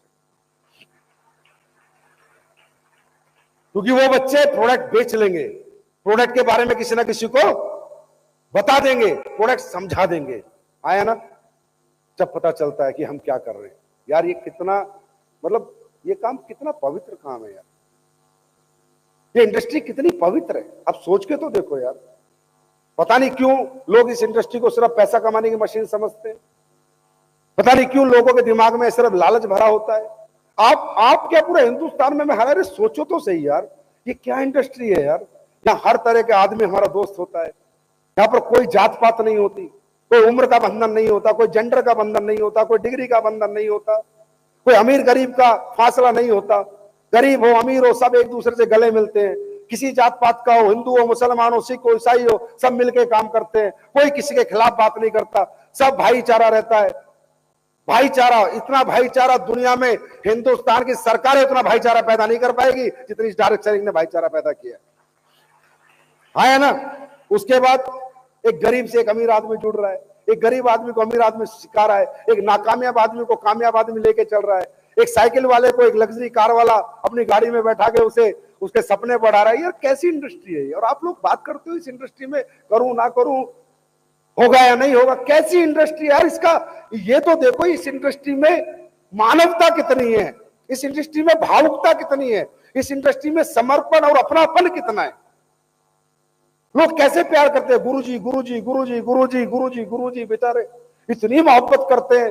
क्योंकि वो बच्चे प्रोडक्ट बेच लेंगे, प्रोडक्ट के बारे में किसी ना किसी को बता देंगे, प्रोडक्ट समझा देंगे। आया ना, जब पता चलता है कि हम क्या कर रहे हैं। यार ये कितना, मतलब ये काम कितना पवित्र काम है यार, ये इंडस्ट्री कितनी पवित्र है। अब सोच के तो देखो यार, पता नहीं क्यों लोग इस इंडस्ट्री को सिर्फ पैसा कमाने की मशीन समझते हैं, पता नहीं क्यों लोगों के दिमाग में सिर्फ लालच भरा होता है। आप क्या पूरे हिंदुस्तान में हमारे सोचो तो सही यार, ये क्या इंडस्ट्री है यार। यहाँ हर तरह के आदमी हमारा दोस्त होता है, यहाँ पर कोई जात पात नहीं होती, कोई उम्र का बंधन नहीं होता, कोई जेंडर का बंधन नहीं होता, कोई डिग्री का बंधन नहीं होता, कोई अमीर गरीब का फासला नहीं होता। गरीब हो अमीर हो सब एक दूसरे से गले मिलते हैं, किसी जात पात का हो, हिंदू हो मुसलमान हो सिख हो ईसाई हो, सब मिलके काम करते हैं, कोई किसी के खिलाफ बात नहीं करता, सब भाईचारा रहता है। भाईचारा, इतना भाईचारा दुनिया में हिंदुस्तान की सरकार इतना भाईचारा पैदा नहीं कर पाएगी जितनी डायरेक्ट सेलिंग ने भाईचारा पैदा किया है ना। उसके बाद एक गरीब से एक अमीर आदमी जुड़ रहा है, एक गरीब आदमी को अमीर आदमी सिखा रहा है, एक नाकामयाब आदमी को कामयाब आदमी लेके चल रहा है, एक साइकिल वाले को एक लग्जरी कार वाला अपनी गाड़ी में बैठा के उसे उसके सपने बढ़ा रहा है। यार कैसी इंडस्ट्री है। और आप लोग बात करते हो इस इंडस्ट्री में करूं ना करूं, होगा या नहीं होगा, कैसी इंडस्ट्री यार। इसका ये तो देखो, इस इंडस्ट्री में मानवता कितनी है, इस इंडस्ट्री में भावुकता कितनी है, इस इंडस्ट्री में समर्पण और अपनापन कितना है। लोग कैसे प्यार करते हैं, गुरुजी गुरुजी गुरुजी गुरुजी गुरुजी गुरुजी, बेचारे इतनी मोहब्बत करते हैं,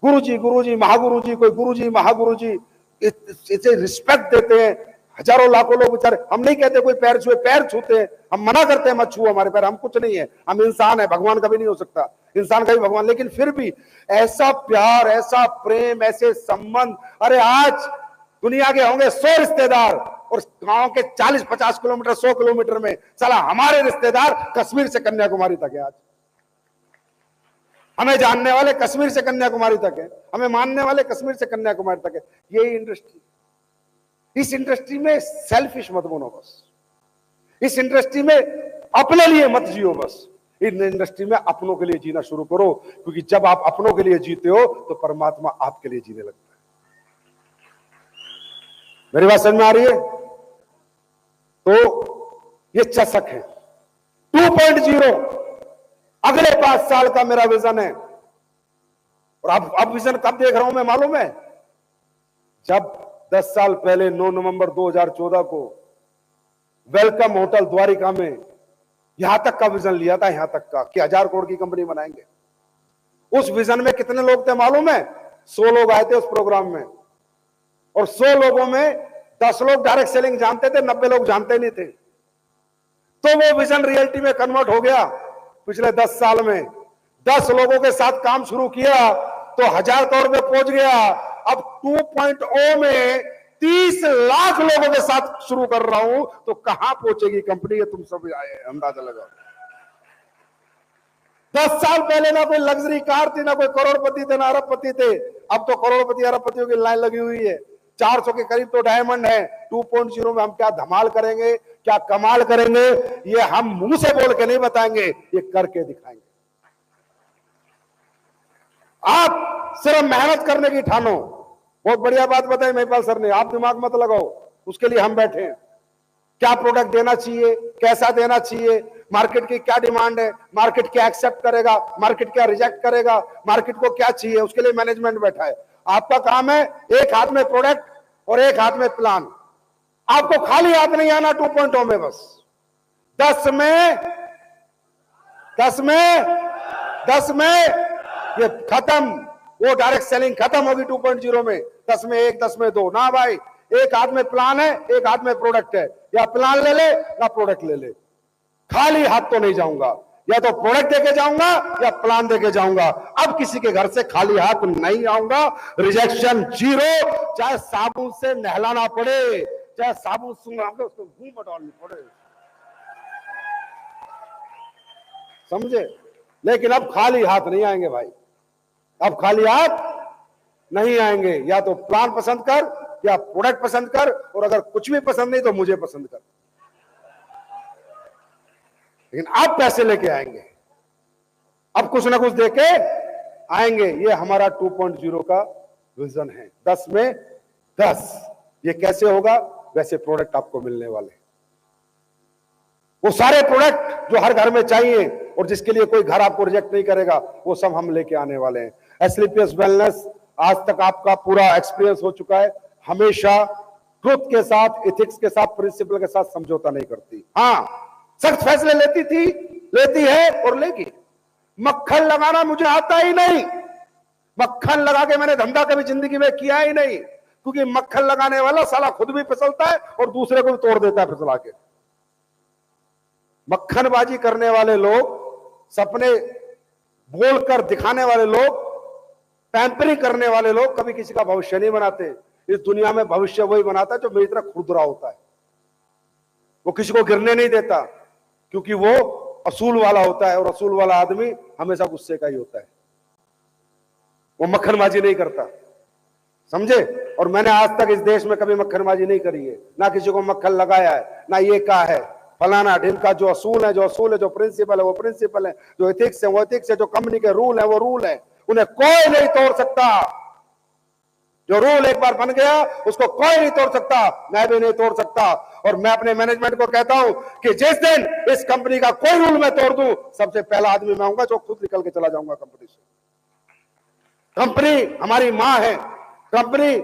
गुरुजी गुरुजी महागुरुजी, कोई गुरुजी महागुरुजी, इसे रिस्पेक्ट देते हैं। हजारों लाखों लोग बेचारे, हम नहीं कहते कोई पैर छुए, पैर छूते हैं, हम मना करते हैं मत छुओ हमारे पैर, हम कुछ नहीं है, हम इंसान है, भगवान कभी नहीं हो सकता, इंसान कभी भगवान। लेकिन फिर भी ऐसा प्यार, ऐसा प्रेम, ऐसे संबंध। अरे आज दुनिया के होंगे 100 रिश्तेदार और गांव के 40-50 किलोमीटर 100 किलोमीटर में साला हमारे रिश्तेदार कश्मीर से कन्याकुमारी तक है। आज हमें जानने वाले कश्मीर से कन्याकुमारी तक है, हमें मानने वाले कश्मीर से कन्याकुमारी तक है। यही इंडस्ट्री, इस इंडस्ट्री में सेल्फिश मत बनो बस, इस इंडस्ट्री में अपने लिए मत जियो बस, इन इंडस्ट्री में अपनों के लिए जीना शुरू करो, क्योंकि जब आप अपनों के लिए जीते हो तो परमात्मा आपके लिए जीने लगता है। मेरी बात समझ में आ रही है? तो ये चषक है 2.0, अगले 5 साल का मेरा विजन है। और अब विजन कब देख रहा हूं मैं मालूम है? जब 10 साल पहले 9 नवंबर 2014 को वेलकम होटल द्वारिका में यहां तक का विजन लिया था, यहां तक का कि 1000 करोड़ की कंपनी बनाएंगे। उस विजन में कितने लोग थे मालूम है? 100 लोग आए थे उस प्रोग्राम में, और 100 लोगों में 10 लोग डायरेक्ट सेलिंग जानते थे, 90 लोग जानते नहीं थे। तो वो विजन रियलिटी में कन्वर्ट हो गया। पिछले 10 साल में 10 लोगों के साथ काम शुरू किया तो 1000 करोड़ में पहुंच गया। अब 2.0 में 30 लाख लोगों के साथ शुरू कर रहा हूं, तो कहां पहुंचेगी कंपनी? तुम सब अंदाजा लगाओ। 10 साल पहले ना कोई लग्जरी कार थी, ना कोई करोड़पति थे, ना अरबपति थे। अब तो करोड़पति अरबपतियों की लाइन लगी हुई है। 400 के करीब तो डायमंड है। 2.0 में हम क्या धमाल करेंगे, क्या कमाल करेंगे, ये हम मुंह से बोल के नहीं बताएंगे, ये करके दिखाएंगे। आप सिर्फ मेहनत करने की ठानो। बहुत बढ़िया बात बताई महिपाल सर ने, आप दिमाग मत लगाओ, उसके लिए हम बैठे हैं। क्या प्रोडक्ट देना चाहिए, कैसा देना चाहिए, मार्केट की क्या डिमांड है, मार्केट क्या एक्सेप्ट करेगा, मार्केट क्या रिजेक्ट करेगा, मार्केट को क्या चाहिए, उसके लिए मैनेजमेंट बैठा है। आपका काम है एक हाथ में प्रोडक्ट और एक हाथ में प्लान। आपको खाली हाथ नहीं आना 2.0 में, बस 10 में ये खत्म, वो डायरेक्ट सेलिंग खत्म होगी 2.0 में। 10 में 1, 10 में 2 ना भाई। एक हाथ में प्लान है, एक हाथ में प्रोडक्ट है। या प्लान ले ले ना प्रोडक्ट ले ले, खाली हाथ तो नहीं जाऊंगा। या तो प्रोडक्ट देके जाऊंगा या प्लान देके जाऊंगा। अब किसी के घर से खाली हाथ नहीं आऊंगा। रिजेक्शन 0, चाहे साबुन से नहलाना पड़े, चाहे साबुन सुंघा के उसको मुंह में डालनी पड़े, समझे? लेकिन अब खाली हाथ नहीं आएंगे भाई, अब खाली हाथ नहीं आएंगे। या तो प्लान पसंद कर या प्रोडक्ट पसंद कर, और अगर कुछ भी पसंद नहीं तो मुझे पसंद कर। लेकिन आप पैसे लेके आएंगे, अब कुछ ना कुछ देके आएंगे। ये हमारा 2.0 का विजन है। 10 में 10। ये कैसे होगा? वैसे प्रोडक्ट आपको मिलने वाले, वो सारे प्रोडक्ट जो हर घर में चाहिए और जिसके लिए कोई घर आपको रिजेक्ट नहीं करेगा, वो सब हम लेके आने वाले हैं। एसलीपीएस वेलनेस आज तक आपका पूरा एक्सपीरियंस हो चुका है। हमेशा ट्रुथ के साथ, एथिक्स के साथ, प्रिंसिपल के साथ समझौता नहीं करती। हाँ, सख्त फैसले लेती थी, लेती है और लेगी। मक्खन लगाना मुझे आता ही नहीं। मक्खन लगा के मैंने धंधा कभी जिंदगी में किया ही नहीं, क्योंकि मक्खन लगाने वाला साला खुद भी फिसलता है और दूसरे को भी तोड़ देता है फिसला के। मक्खनबाजी करने वाले लोग, सपने बोलकर दिखाने वाले लोग, पैंपरिंग करने वाले लोग कभी किसी का भविष्य नहीं बनाते। इस दुनिया में भविष्य वही बनाता है जो मेरी तरह खुरदुरा होता है। वो किसी को गिरने नहीं देता, क्योंकि वो असूल वाला होता है, और असूल वाला आदमी हमेशा गुस्से का ही होता है। वो मक्खनबाजी नहीं करता, समझे? और मैंने आज तक इस देश में कभी मक्खनबाजी नहीं करी है, ना किसी को मक्खन लगाया है, ना ये कहा है फलाना ढिमका। जो असूल है, जो असूल है, जो प्रिंसिपल है वो प्रिंसिपल है, जो एथिक्स है वो एथिक्स है, जो कंपनी के रूल है वो रूल है। उन्हें कोई नहीं तोड़ सकता। जो रूल एक बार बन गया उसको कोई नहीं तोड़ सकता, मैं भी नहीं तोड़ सकता। और मैं अपने मैनेजमेंट को कहता हूं कि जिस दिन इस कंपनी का कोई रूल मैं तोड़ दूं, सबसे पहला आदमी मैं होऊंगा जो खुद निकल के चला जाऊंगा कंपनी से। कंपनी हमारी मां है, कंपनी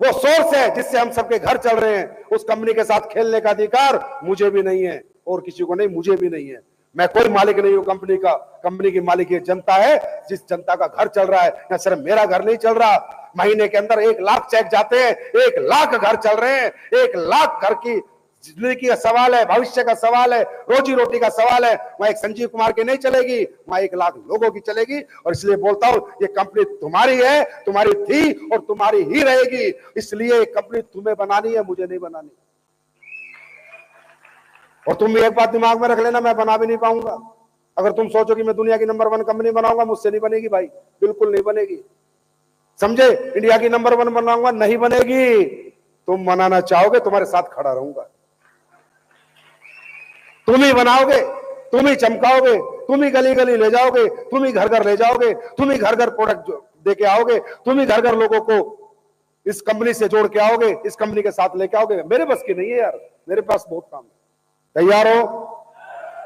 वो सोर्स है जिससे हम सबके घर चल रहे हैं। उस कंपनी के साथ खेलने का अधिकार मुझे भी नहीं है और किसी को नहीं, मुझे भी नहीं है। मैं कोई मालिक नहीं हूं कंपनी का। कंपनी की मालिक ये जनता है, जिस जनता का घर चल रहा है। ना सिर्फ मेरा घर नहीं चल रहा, महीने के अंदर 1 लाख चेक जाते हैं, 1 लाख घर चल रहे हैं। 1 लाख घर की जिंदगी का सवाल है, भविष्य का सवाल है, रोजी रोटी का सवाल है। वहां एक संजीव कुमार की नहीं चलेगी, वहां 1 लाख लोगों की चलेगी। और इसलिए बोलता हूं, ये कंपनी तुम्हारी है, तुम्हारी थी और तुम्हारी ही रहेगी। इसलिए कंपनी तुम्हें बनानी है, मुझे नहीं बनानी। और तुम भी एक बात दिमाग में रख लेना, मैं बना भी नहीं पाऊंगा। अगर तुम सोचो कि मैं दुनिया की नंबर 1 कंपनी बनाऊंगा, मुझसे नहीं बनेगी भाई, बिल्कुल नहीं बनेगी। समझे? इंडिया की नंबर 1 बनाऊंगा, नहीं बनेगी। तुम बनाना चाहोगे, तुम्हारे साथ खड़ा रहूंगा, तुम ही बनाओगे, तुम ही चमकाओगे, तुम ही गली गली ले जाओगे, तुम ही घर घर ले जाओगे, तुम ही घर घर प्रोडक्ट देके आओगे, तुम ही घर घर लोगों को इस कंपनी से जोड़ के आओगे, इस कंपनी के साथ लेके आओगे। मेरे बस की नहीं है यार, मेरे पास बहुत काम है। तैयार हो?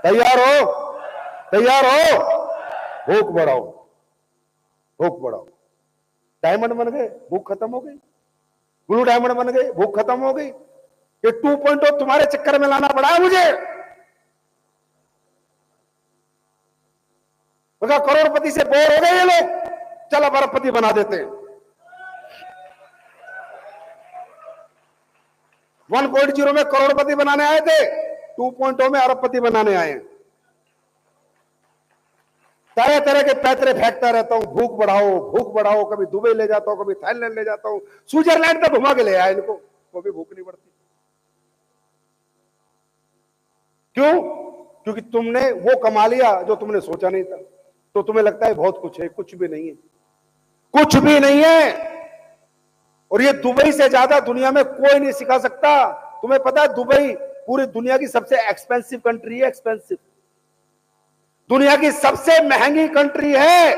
तैयार हो? तैयार हो? भूख बढ़ाओ, भूख बढ़ाओ। डायमंड बन गए, भूख खत्म हो गई। ब्लू डायमंड बन गए, भूख खत्म हो गई। ये 2.0 तुम्हारे चक्कर में लाना पड़ा है मुझे। करोड़पति से बोर हो गए ये लोग, चलो अरबपति बना देते हैं। 1.0 में करोड़पति बनाने आए थे, 2.0 में अरबपति बनाने आए हैं। तरह तरह के पैतरे फेंकता रहता हूं, भूख बढ़ाओ, भूख बढ़ाओ। कभी दुबई ले जाता हूं, कभी थाईलैंड ले जाता हूं, स्विट्जरलैंड पे घुमा के ले आया इनको, वो भी भूख नहीं बढ़ती। क्यों? क्योंकि तुमने वो कमा लिया जो तुमने सोचा नहीं था, तो तुम्हें लगता है बहुत कुछ है। कुछ भी नहीं है, कुछ भी नहीं है। और ये दुबई से ज्यादा दुनिया में कोई नहीं सिखा सकता। तुम्हें पता है दुबई पूरी दुनिया की सबसे एक्सपेंसिव कंट्री है, एक्सपेंसिव, दुनिया की सबसे महंगी कंट्री है।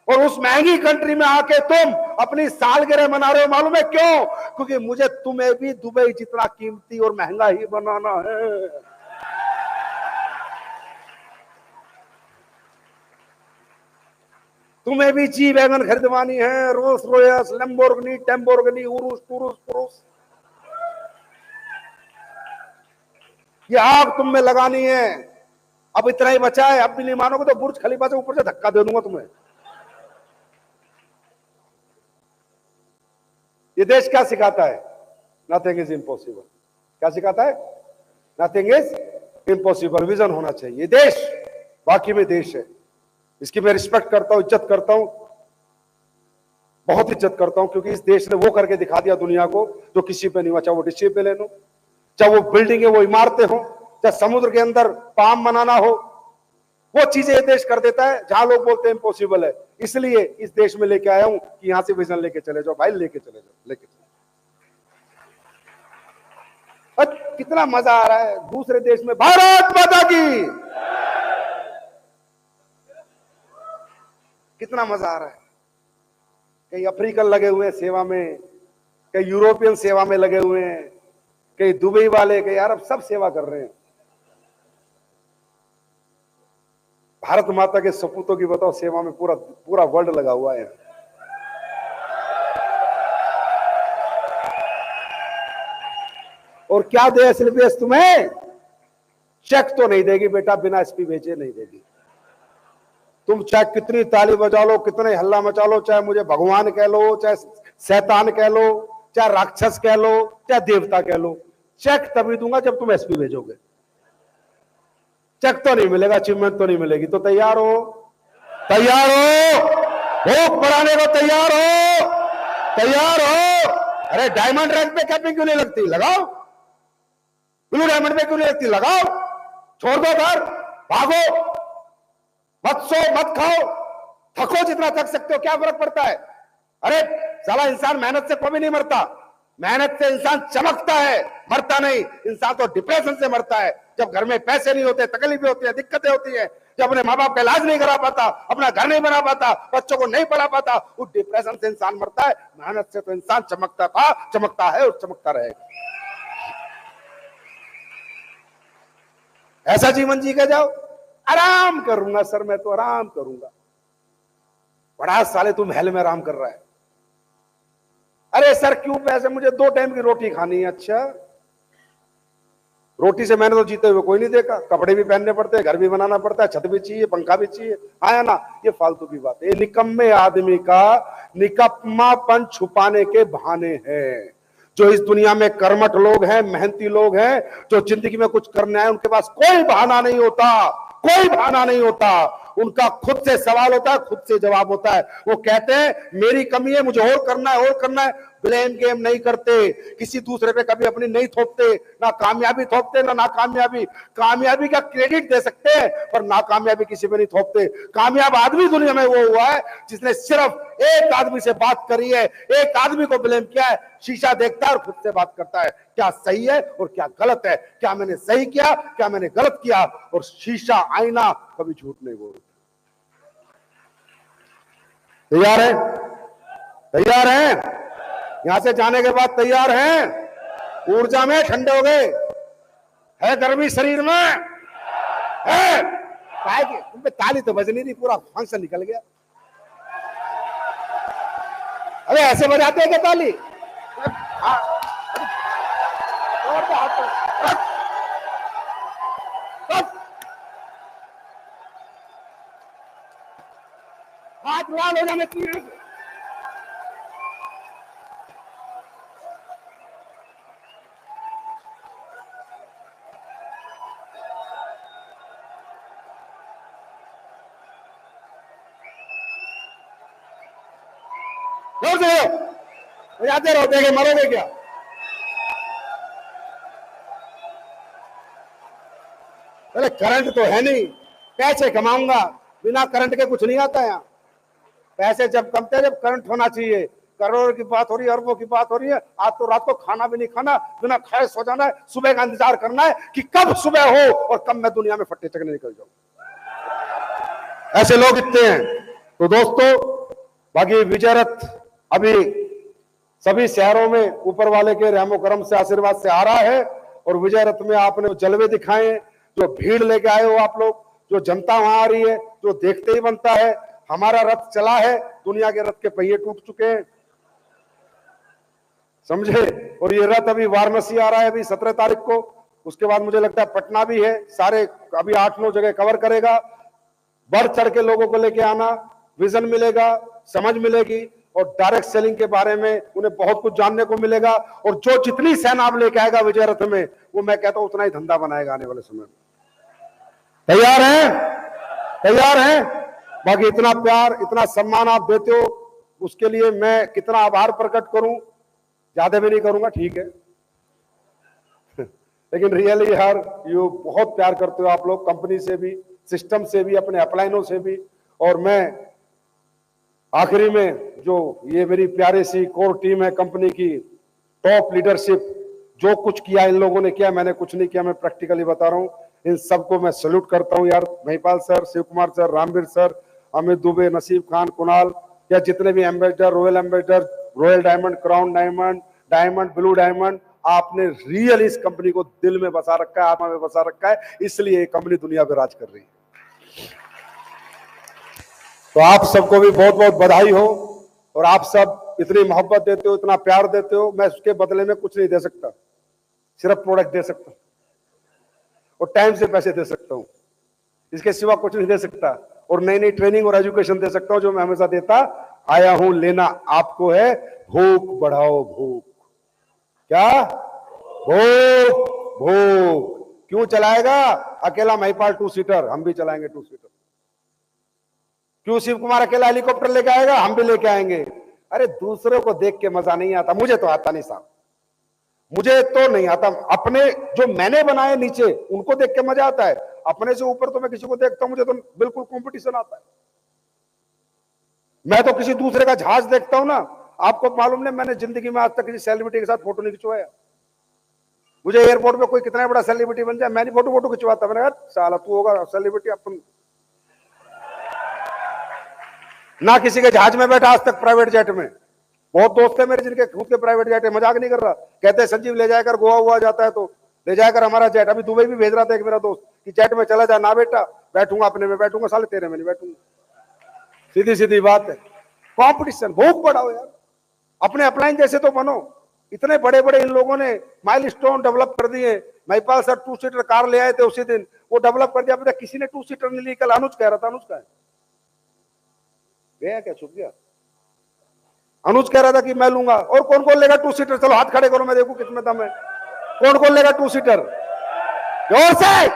और उस महंगी कंट्री में आके तुम अपनी सालगिरह मना रहे हो। मालूम है क्यों? क्योंकि मुझे तुम्हें भी दुबई जितना कीमती और महंगा ही बनाना है। तुम्हें भी जी वैगन खरीदवानी है, रोल्स रॉयस, लैम्बोर्गिनी, टेम्बोर्गिनी, उरुस टूरुस पुरुस, ये आग तुम में लगानी है। अब इतना ही बचा है, अब भी नहीं मानोगे तो बुर्ज खलीफा से ऊपर से धक्का दे दूंगा तुम्हें। ये देश क्या सिखाता है? Nothing is impossible. क्या सिखाता है? Nothing is impossible. विजन होना चाहिए। ये देश बाकी में देश है, इसकी मैं रिस्पेक्ट करता हूं, इज्जत करता हूं, बहुत इज्जत करता हूं, क्योंकि इस देश ने वो करके दिखा दिया दुनिया को जो किसी पे नहीं हुआ। चाहे वो डिसिप्लिन हो, चाहे वो बिल्डिंग है, वो इमारतें हो, चाहे समुद्र के अंदर पाम बनाना हो, वो चीजें ये देश कर देता है जहां लोग बोलते हैं इम्पॉसिबल है। इसलिए इस देश में लेके आया हूं कि यहां से विजन लेके चले जाओ भाई, लेके चले जाओ, लेके चले। कितना मजा आ रहा है दूसरे देश में। भारत माता की, कितना मजा आ रहा है। कई अफ्रीकन लगे हुए हैं सेवा में, कई यूरोपियन सेवा में लगे हुए हैं, कई दुबई वाले, कई अरब, सब सेवा कर रहे हैं। भारत माता के सपूतों की बताओ सेवा में पूरा पूरा वर्ल्ड लगा हुआ है। और क्या दे एसएलपीएस तुम्हें? चेक तो नहीं देगी बेटा, बिना एसपी भेजे नहीं देगी। तुम चाहे कितनी ताली बजा लो, कितने हल्ला मचा लो, चाहे मुझे भगवान कह लो, चाहे शैतान कह लो, चाहे राक्षस कह लो, चाहे देवता कह लो, चेक तभी दूंगा जब तुम एसपी भेजोगे। चेक तो नहीं मिलेगा, अचीवमेंट तो नहीं मिलेगी। तो तैयार हो? तैयार हो? भूख बढ़ाने को तैयार हो? तैयार हो? अरे डायमंड रैंक पे कैपिंग क्यों नहीं लगती? लगाओ। ब्लू डायमंड पे क्यों नहीं लगती? लगाओ। छोड़ दो घर, भागो, मत सो, मत खाओ, थको जितना थक सकते हो, क्या फर्क पड़ता है? अरे साला इंसान मेहनत से कभी नहीं मरता, मेहनत से इंसान चमकता है, मरता नहीं। इंसान तो डिप्रेशन से मरता है, जब घर में पैसे नहीं होते, तकलीफें होती है, दिक्कतें होती है, जब अपने माँ बाप का इलाज नहीं करा पाता, अपना घर नहीं बना पाता, बच्चों को नहीं पढ़ा पाता, उस डिप्रेशन से इंसान मरता है। मेहनत से तो इंसान चमकता था, चमकता है और चमकता रहेगा। ऐसा जीवन जी के जाओ। आराम करूंगा सर, मैं तो आराम करूंगा। बड़ा साले तू महल में आराम कर रहा है। अरे सर क्यों पैसे? मुझे 2 टाइम की रोटी खानी है। अच्छा, रोटी से मैंने तो जीते हुए कोई नहीं देखा। कपड़े भी पहनने पड़ते हैं, घर भी बनाना पड़ता है, छत भी चाहिए, पंखा भी चाहिए, आया ना? ये फालतू की बात है। ये निकम्मे आदमी का निकम्मापन छुपाने के बहाने हैं। जो इस दुनिया में कर्मठ लोग हैं, मेहनती लोग हैं, जो जिंदगी में कुछ करना है, उनके पास कोई बहाना नहीं होता, कोई बहाना नहीं होता। उनका खुद से सवाल होता है, खुद से जवाब होता है। वो कहते हैं मेरी कमी है, मुझे और करना है, और करना है। ब्लेम गेम नहीं करते, किसी दूसरे पे कभी अपनी नहीं थोपते, ना कामयाबी थोपते ना नाकामयाबी। कामयाबी का क्रेडिट दे सकते हैं पर नाकामयाबी किसी पे नहीं थोपते। कामयाब आदमी दुनिया में वो हुआ है जिसने सिर्फ एक आदमी से बात करी है, एक आदमी को ब्लेम किया है। शीशा देखता है और खुद से बात करता है, क्या सही है और क्या गलत है, क्या मैंने सही किया, क्या मैंने गलत किया। और शीशा आईना कभी झूठ नहीं बोलता। तैयार है? तैयार है? यहां से जाने के बाद तैयार हैं? ऊर्जा में ठंडे हो गए? है गर्मी शरीर में? है? तुम पे ताली तो बज नहीं रही, पूरा फंक्शन निकल गया। अरे ऐसे बजाते हैं क्या ताली? हाथ लाल हो जाने चाहिए। बजाते रहो, देखे मरोगे क्या? अरे करंट तो है नहीं, पैसे कमाऊंगा, बिना करंट के कुछ नहीं आता यहाँ। पैसे जब कमते हैं जब करंट होना चाहिए। करोड़ की बात हो रही है, अरबों की बात हो रही है। आज तो रात को खाना भी नहीं खाना, बिना खाए सो जाना है। सुबह का इंतजार करना है कि कब सुबह हो और कब मैं दुनिया में फट्टे चकने निकल जाऊं। ऐसे लोग इतने हैं। तो दोस्तों, बाकी विजय रथ अभी सभी शहरों में ऊपर वाले के रहमो करम से, आशीर्वाद से आ रहा है। और विजय रथ में आपने जलवे दिखाए, जो भीड़ लेके आए हो आप लोग, जो जनता वहां आ रही है, जो देखते ही बनता है। हमारा रथ चला है, दुनिया के रथ के पहिए टूट चुके हैं, समझे। और ये रथ अभी वाराणसी आ रहा है अभी 17 तारीख को। उसके बाद मुझे लगता है पटना भी है। सारे अभी 8-9 जगह कवर करेगा। बढ़ चढ़ के लोगों को लेके आना, विजन मिलेगा, समझ मिलेगी और डायरेक्ट सेलिंग के बारे में उन्हें बहुत कुछ जानने को मिलेगा। और जो जितनी सेना आप लेके आएगा विजय रथ में, वो मैं कहता हूं उतना ही धंधा बनाएगा आने वाले समय में। तैयार हैं? तैयार हैं? बाकी इतना प्यार, इतना सम्मान आप देते हो, उसके लिए मैं कितना आभार प्रकट करूं, ज्यादा भी नहीं करूंगा, ठीक है। लेकिन रियली यार, यू बहुत प्यार करते हो आप लोग, कंपनी से भी, सिस्टम से भी, अपने अपलाइनों से भी। और मैं आखिरी में जो ये मेरी प्यारी सी कोर टीम है कंपनी की, टॉप लीडरशिप, जो कुछ किया इन लोगों ने किया, मैंने कुछ नहीं किया, मैं प्रैक्टिकली बता रहा हूं। इन सबको मैं सैल्यूट करता हूं यार। Mahipal sir, Shiv Kumar sir, Ramveer sir, Amit Dubey, Naseeb Khan, Kunal, या जितने भी ambassador, royal ambassador, royal diamond, crown diamond, diamond, blue diamond, आपने रियल इस कंपनी को दिल में बसा रखा है, आत्मा में बसा रखा है, इसलिए ये कंपनी दुनिया पे राज कर रही है। तो आप सबको भी बहुत बहुत बधाई हो। और आप सब इतनी मोहब्बत देते हो, इतना प्यार देते हो, मैं उसके बदले में कुछ नहीं दे सकता, सिर्फ प्रोडक्ट दे सकता हूं और टाइम से पैसे दे सकता हूं, इसके सिवा कुछ नहीं दे सकता। और नई नई ट्रेनिंग और एजुकेशन दे सकता हूं, जो मैं हमेशा देता आया हूं। लेना आपको है, भूख बढ़ाओ भूख। क्या? भूख। भूख क्यों चलाएगा अकेला महिपाल 2 सीटर? हम भी चलाएंगे 2 सीटर। क्यों शिव कुमार अकेला हेलीकॉप्टर लेके आएगा? हम भी लेके आएंगे। अरे दूसरों को देख के मजा नहीं आता, मुझे तो आता नहीं साहब, मुझे तो नहीं आता। अपने जो मैंने बनाए नीचे, उनको देख के मजा आता है। अपने से ऊपर तो मैं किसी को देखता हूं, मुझे तो बिल्कुल कंपटीशन आता है। मैं तो किसी दूसरे का जहाज देखता हूं ना, आपको मालूम नहीं, मैंने जिंदगी में आज तक किसी सेलिब्रिटी के साथ फोटो नहीं खिंचवाया। मुझे एयरपोर्ट पे कोई कितना बड़ा सेलिब्रिटी बन जाए, मैं नहीं फोटो खिंचवाता। मैंने कहा साला तू होगा सेलिब्रिटी, अपन ना किसी के जहाज में बैठा आज तक, प्राइवेट जेट में। बहुत दोस्त है मेरे जिनके खुद के प्राइवेट जेट है, मजाक नहीं कर रहा। कहते हैं संजीव ले जाकर गोवा हुआ जाता है तो ले जाकर हमारा जेट। अभी दुबई भी भेज रहा था एक मेरा दोस्त कि जेट में चला जा। ना बेटा, बैठूंगा अपने में बैठूंगा, साले तेरे में नहीं बैठूंगा। सीधी सीधी बात है। कॉम्पिटिशन, भूख बढ़ाओ यार, अपने अपलाइन जैसे तो बनो। इतने बड़े बड़े इन लोगों ने माइलस्टोन डेवलप कर दिए। महिपाल सर 2 सीटर कार ले आए थे उसी दिन, वो डेवलप कर दिया। बेटा किसी ने 2 सीटर नहीं ली। कल अनुज कह रहा था, अनुज का है गया क्या? छुप गया। अनुज कह रहा था कि मैं लूंगा। और कौन कौन लेगा 2 सीटर? चलो हाथ खड़े करो, मैं देखूं कितने दम है। कौन कौन लेगा 2 सीटर? जोर से।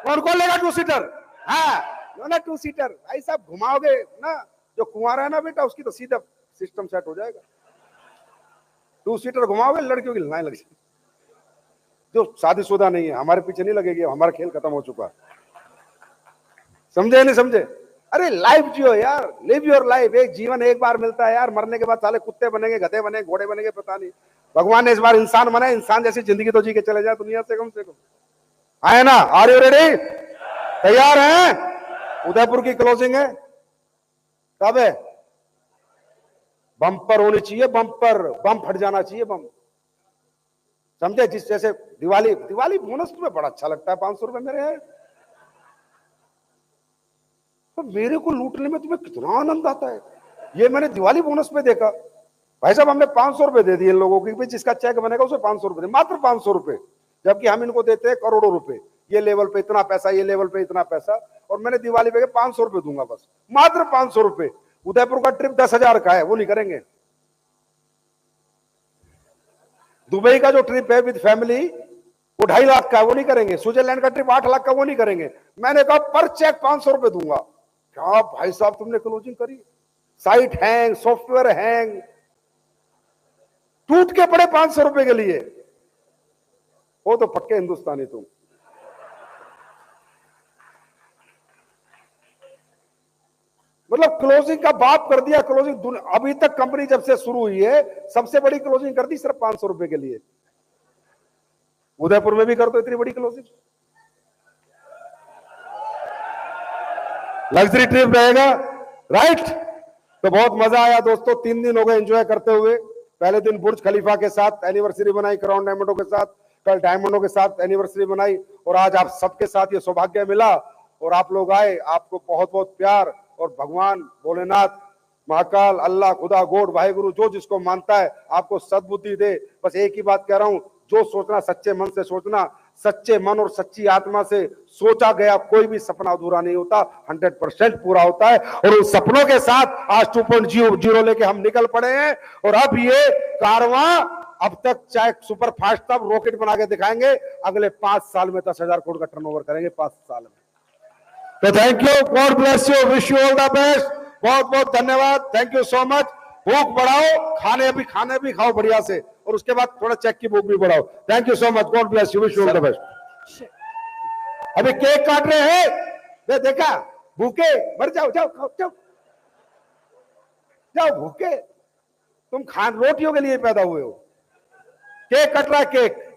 कौन कौन लेगा 2 सीटर? हाँ, ना 2 सीटर भाई साहब घुमाओगे ना, जो कुंवारा है ना बेटा उसकी तो सीधा सिस्टम सेट हो जाएगा। 2 सीटर घुमाओगे लड़कियों की लाइन लग जाएगी। जो शादीशुदा नहीं है हमारे पीछे नहीं लगेगी, हमारा खेल खत्म हो चुका। समझे नहीं समझे? अरे लाइफ जियो यार, लिव योर लाइफ। एक जीवन एक बार मिलता है यार, मरने के बाद साले कुत्ते बनेंगे, गधे बनेंगे, घोड़े बनेंगे, पता नहीं। भगवान ने इस बार इंसान बनाया, इंसान जैसी जिंदगी तो जी के चले जाए दुनिया से कम से कम। आए ना? Are you ready? तैयार हैं? उदयपुर की क्लोजिंग है, कब है? बम्पर होनी चाहिए, बम्पर, बम फट जाना चाहिए, बम। समझे? जिस जैसे दिवाली बोनस तुम्हें बड़ा अच्छा लगता है, 500 रुपए मेरे है, तो मेरे को लूटने में तुम्हें कितना आनंद आता है। ये मैंने दिवाली बोनस पे देखा, भाई साहब हमने 500 रुपए दे दिए इन लोगों को, जिसका चेक बनेगा उसे 500 रुपए, मात्र 500 रुपए, जबकि हम इनको देते हैं करोड़ों रुपए। ये लेवल पे इतना पैसा, ये लेवल पे इतना पैसा, और मैंने दिवाली पे 500 रुपए दूंगा बस, मात्र 500 रुपए। उदयपुर का ट्रिप 10,000 का है, वो नहीं करेंगे। दुबई का जो ट्रिप है विद फैमिली वो 2.5 लाख का है, वो नहीं करेंगे। स्विट्जरलैंड का ट्रिप 8 लाख का, वो नहीं करेंगे। मैंने कहा पर चेक 500 रुपए दूंगा। क्या भाई साहब तुमने क्लोजिंग करी? साइट हैंग, सॉफ्टवेयर हैंग, टूट के पड़े 500 रुपए के लिए। वो तो पक्के हिंदुस्तानी तुम। मतलब क्लोजिंग का बाप कर दिया। क्लोजिंग अभी तक कंपनी जब से शुरू हुई है सबसे बड़ी क्लोजिंग कर दी सिर्फ 500 रुपए के लिए। उदयपुर में भी कर दो इतनी बड़ी क्लोजिंग, लग्जरी ट्रिप रहेगा, राइट? तो बहुत मजा आया दोस्तों, 3 दिन हो गए एंजॉय करते हुए। पहले दिन बुर्ज खलीफा के साथ एनिवर्सरी बनाई, क्राउन डायमंडों के साथ, कल डायमंडों के साथ एनिवर्सरी बनाई, और आज आप सबके साथ ये सौभाग्य मिला और आप लोग आए। आपको बहुत बहुत प्यार, और भगवान भोलेनाथ, महाकाल, अल्लाह, खुदा, गॉड, वाहेगुरु, जो जिसको मानता है आपको सद्बुद्धि दे। बस एक ही बात कह रहा हूं, जो सोचना सच्चे मन से सोचना, सच्चे मन और सच्ची आत्मा से सोचा गया कोई भी सपना अधूरा नहीं होता, 100% पूरा होता है। और उन सपनों के साथ आज 2.0 लेके हम निकल पड़े हैं। और अब ये कारवां, अब तक चाहे सुपर फास्ट तब रॉकेट बना के दिखाएंगे, अगले 5 साल में 10,000 करोड़ का टर्नओवर करेंगे, 5 साल में। तो thank you, God bless you, wish you all the best, बहुत बहुत धन्यवाद, थैंक यू सो मच। भूख बढ़ाओ, खाने भी खाओ बढ़िया से, और उसके बाद थोड़ा चेक की भूख भी बढ़ाओ। Thank you so much, God bless you, wish you all the best. अभी केक काट रहे हैं, देखा? भूखे मर जाओ, जाओ खाओ, जाओ जाओ, भूखे तुम रोटियों के लिए पैदा हुए हो। केक कट रहा है, केक।